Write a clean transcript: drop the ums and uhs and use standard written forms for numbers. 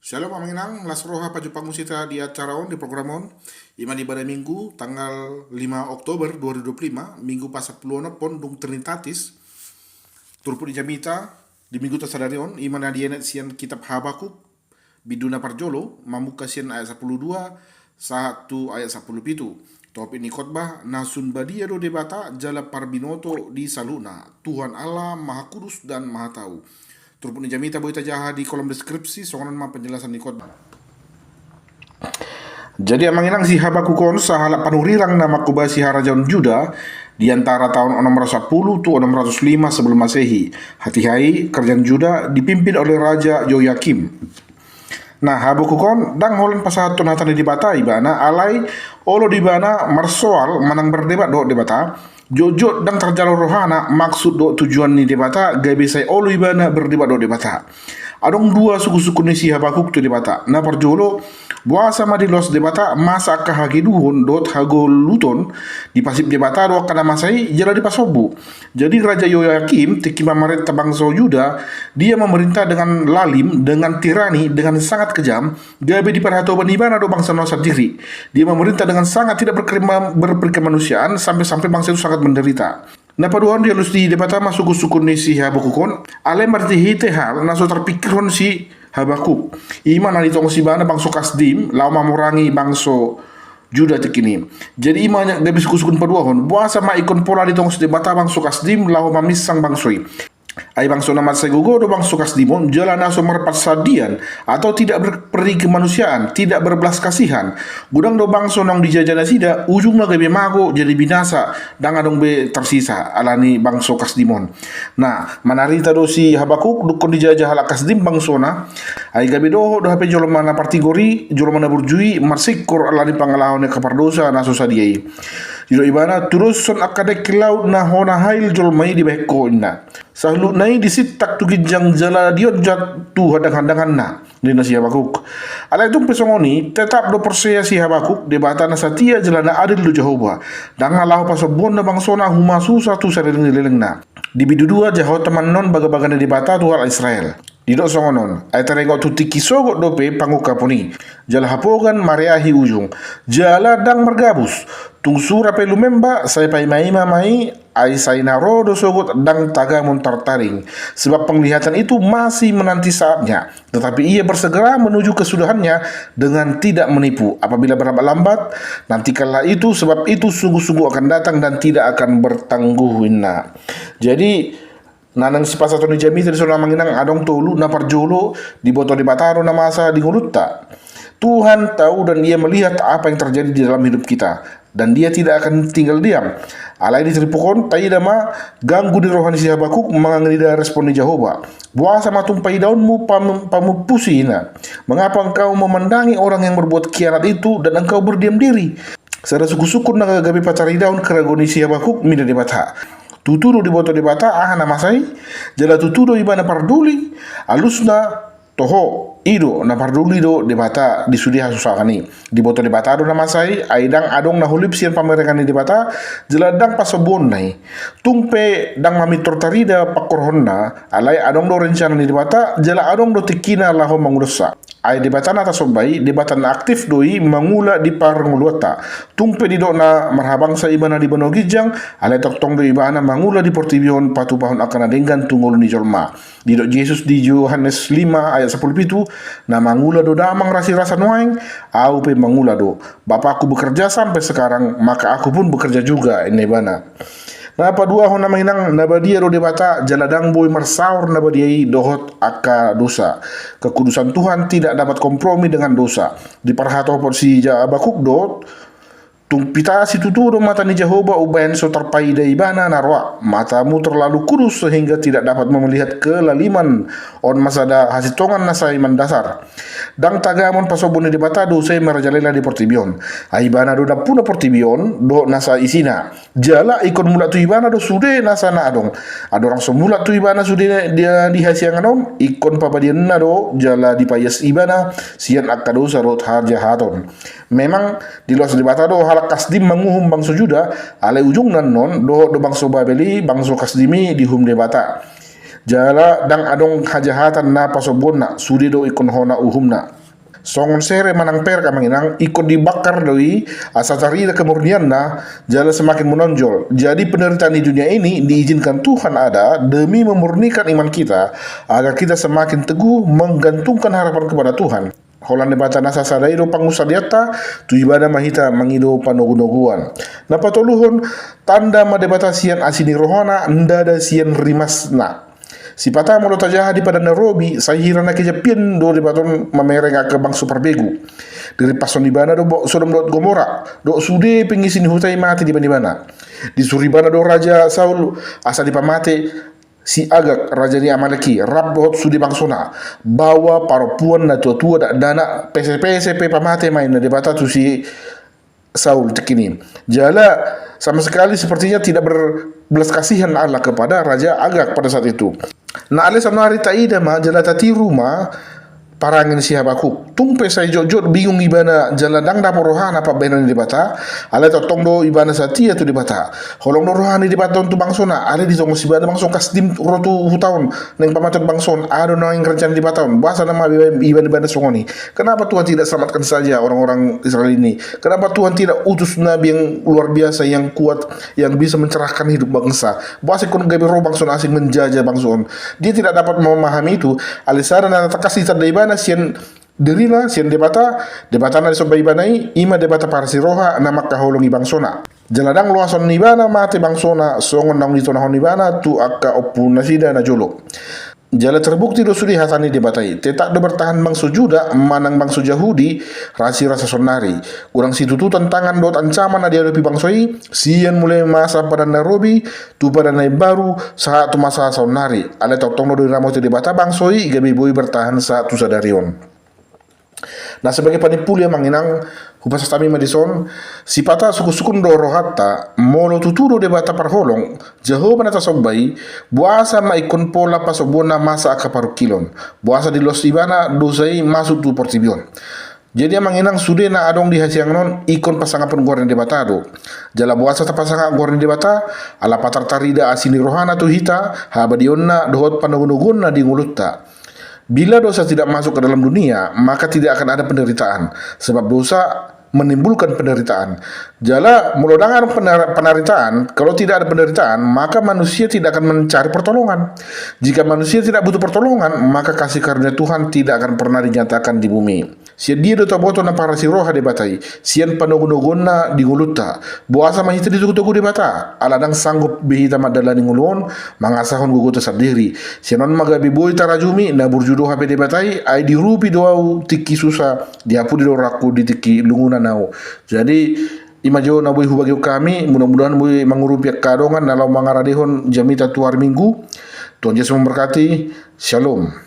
Shalom Aminang, Las Roha Pajupang Musita di acara on di program on. Iman ibadah Minggu tanggal 5 Oktober 2025, Minggu pasal peluana pon dung Trinitatis. Turpu di Jamita, di Minggu tasadari on, iman adienet sian kitab Habakuk, Biduna Parjolo, Mamuka sian ayat 12, 1 ayat 17. Topik ini khotbah, nasun badia do debata, jala parbinoto di saluna, Tuhan Allah Maha Kudus dan Maha Tahu. Turpun ni Jamita boleh tajah di kolom deskripsi soalan ma penjelasan di khotbah. Jadi amanginang si Habakukon sahalak panurirang nama kubah si Harajaun Juda di antara tahun 610 tu 605 sebelum Masehi. Hati-hai kerajaan Juda dipimpin oleh Raja Yoyakim. Nah, Habakukon dang holen pasatun hatani di bata ibana alai olo di bana marsoal manang berdebat do debata. Jojo dang terjalur rohana maksud do tujuan ni debata gabe sai olo ibana berdebat do debata. Adong dua suku-suku ni si Habakuk tu debata. Na parjolo buasa madi los debata masa kahagiduhon dot hago luton di pasip debata do kana masai jala di pasobu. Jadi Raja Yoyakim teki mamarenta bangsa Yuda, dia memerintah dengan lalim, dengan tirani, dengan sangat kejam. Gabe di perhatoban ibana do bangsa Nusa diri. Dia memerintah dengan sangat tidak berkemanusiaan sampai-sampai bangsa itu sangat menderita. Na paduan dia lusti debata masuk suku ni si Habakukon, ale marti hite hal naso terpikirhon si Habakuk. Iman ali tong si bana bangso Kasdim, lau mamurangi bangso Juda tekini. Jadi iman gabe suku-suku paduahon, buasa ma ikon pola di tong si debata bangso Kasdim lau mamisang bangsoi. Ai bangso nama segugo do bangso Kasdimon jalan naso merpat sadian atau tidak berperi kemanusiaan, tidak berbelas kasihan. Gudang do bangso nong dijajana sida ujung na gabe mago jadi binasa dang adong be tersisa alani bangso Kasdimon. Nah, manarita do si Habakuk dukon dijajah ala Kasdim bangso na ai gabe do hape jolomana partigori jolomana burjui marsikor alani pangalahone kapardosa naso sadiai. Dilo ibana terus son akadek laut na hona hail jolmai di beko ina. Sahlu nai disitak tu gijang jala diot jat tu hadang-hadangan na di nasi Habakuk. Ala itu pesongoni tetap do perseya si Habakuk debata na satia jalana adil do Jehovah. Dang alahu pasobon na bangsona huma susah tu sareleng-leleng na. Di bidudua jaho teman non baga-baga na debata tu hal Israel. Didok songonon, ay tarengok tu tiki sogot dope panguka puni. Jala hapogan mareahi ujung. Jala dang mergabus. Tung sura pe lumemba saya pai mai mamai ai sai naro do sogot dang taga tertaring. Sebab penglihatan itu masih menanti saatnya, tetapi ia bersegera menuju kesudahannya dengan tidak menipu. Apabila berlambat, nanti kala itu sebab itu sungguh-sungguh akan datang dan tidak akan bertangguh. Jadi nanang sepasa toni jami tadi soal manginang adong tolu na parjolo di botol di bataro na masa di ngulutta. Tuhan tahu dan dia melihat apa yang terjadi di dalam hidup kita dan dia tidak akan tinggal diam. Alai di tripokon tai dama ganggu di rohani si Habakuk menganggida respon di Jehovah. Buasa matung pai daunmu pamupusina. Mengapa engkau memandangi orang yang berbuat khianat itu dan engkau berdiam diri? Sada suku-suku na gabi pacari daun keragoni si Habakuk mina debata. Tuturo di boto debata ahana masai jala tuturo ibana parduli alusna toho ido na parduli do debata di sudi hasusakani di boto debata do na masai aidang adong na hulip sian pamerekani debata jala dang pasobon nai tungpe dang mamitor tarida pakorhonna alai adong do rencana ni debata jala adong do tikina laho mangurusa ai debatan atas sobai debatan aktif doi mangula di parnguluata tungpe di dona marhabang sa ibana di banogijang alai toktong do ibana mangula di portibion patupahon akan adenggan tunggul ni jolma di dok Yesus di Yohanes 5 ayat 10 itu na mangula do damang rasa nuaing au pe mangula do bapakku bekerja sampai sekarang maka aku pun bekerja juga ini bana. Nah padua hona mainang nabadia do debata jaladang boy marsaur nabadiai dohot aka dosa. Kekudusan Tuhan tidak dapat kompromi dengan dosa. Di parhato si Habakuk dot tung pita si tuturo mata ni Jehovah ubayan so terpai daibana narwa. Matamu terlalu kudus sehingga tidak dapat melihat kelaliman on masada hasitongan nasa iman dasar. Dang tagamon pasobon di bata do say marajalela di portibion. Aibana do da puna portibion do nasa isina. Jala ikon mula tu ibana do sude nasa na adong. Adorang semula tu ibana sude dia di hasiangan on ikon papadian na do jala di payas ibana sian akado sarot harja haton. Memang di luar di bata do halak Kasdim menguhum bangso Juda ale ujung nan non do bangso Babeli bangso Kasdimi di hum debata. Jala dang adong hajahatan na pasobona sudi do ikon hona uhumna. Songon sere manang per kamanginang ikut dibakar doi asa cari kemurnian na jala semakin menonjol. Jadi penderitaan di dunia ini diizinkan Tuhan ada demi memurnikan iman kita agar kita semakin teguh menggantungkan harapan kepada Tuhan. Holan debata nasa sadairo pangusadiata tu ibadah mahita mangido panogunoguan. Napatoluhon tanda madebata sian asini rohana ndada sian rimasna. Si pata mo tajaha di pada Nairobi sahira na kejapian do di baton mamereng ke bang superbegu. Dari pason di bana do Sodom do Gomora do sude pengisin hutai mati di bana. Di suribana do Raja Saul asa di pamate si Agag raja ni Amaleki rap bot sudi bangsona bawa parapuan na tua-tua dak dana PSP pamate main na debata tu si Saul tekini. Jala sama sekali sepertinya tidak berbelas kasihan Allah kepada Raja Agag pada saat itu. Na ale samno hari taida ma jala tati rumah parangin si Habakuk tumpe sai jojot bingung ibana jala dang da porohana pa benan di bata ale to tongdo ibana satia tu di bata holong no rohani di bata tu bangsona ale di tong si bana bangson kasdim rotu hutaun neng pamatot bangson ado na ing rencana di bata bahasa nama ibana songoni. Kenapa Tuhan tidak selamatkan saja orang-orang Israel ini? Kenapa Tuhan tidak utus nabi yang luar biasa yang kuat yang bisa mencerahkan hidup bangsa? Bahasa kun gabe ro bangson asing menjajah bangson. Dia tidak dapat memahami itu. Alisara na takasih tadai na sian derina sian debata na sobai banai ima debata parsi roha na makaholongi bangsona jaladang luason nibana mate bangsona songon nang dito nahon nibana tu akka opun nasida na jolo jala terbukti do sudi hatani debatai tetak do bertahan bangso Juda manang bangso Yahudi rasa sonari kurang situ tantangan dot ancaman na dihadapi bangsoi sian mulai masa pada Nairobi tu pada nai baru saat tu masa sonari ale totong do ramo te debata bangsoi gabi boy bertahan saat tu sadarion. Nah sebagai panipulia manginang hupas kami Madison si pata suku-sukun do rohata molo tuturo debata parholong jaho panata sobai buasa maikon pola pasobona masa akaparukilon buasa di los ibana dosai masuk tu portibion. Jadi manginang sude na adong di hasiang non ikon pasangan penguaran debatado jala buasa ta pasangan guaran debata ala patar tarida asini rohana tu hita habadionna dohot panogunugun na di ngulutta. Bila dosa tidak masuk ke dalam dunia, maka tidak akan ada penderitaan. Sebab dosa menimbulkan penderitaan. Jala mulodangan penderitaan, kalau tidak ada penderitaan, maka manusia tidak akan mencari pertolongan. Jika manusia tidak butuh pertolongan, maka kasih karunia Tuhan tidak akan pernah dinyatakan di bumi. Sian dia dota boto na para si roha debatai, sian panogunogona di nguluta, buasa mahita di tugu debata, aladang sanggup behita madala di ngulon, mangasahon guguta sendiri. Sianon magabi boy tarajumi na burjudo hape debatai, ay di rupi doau tiki susah, diapu di doraku di tiki lunguna nau. Jadi imajo na boy hubagyo kami, mudah-mudahan boy mangurupiak kadongan nalau mangaradehon jamita tuar minggu. Tuhan Yesus memberkati. Shalom.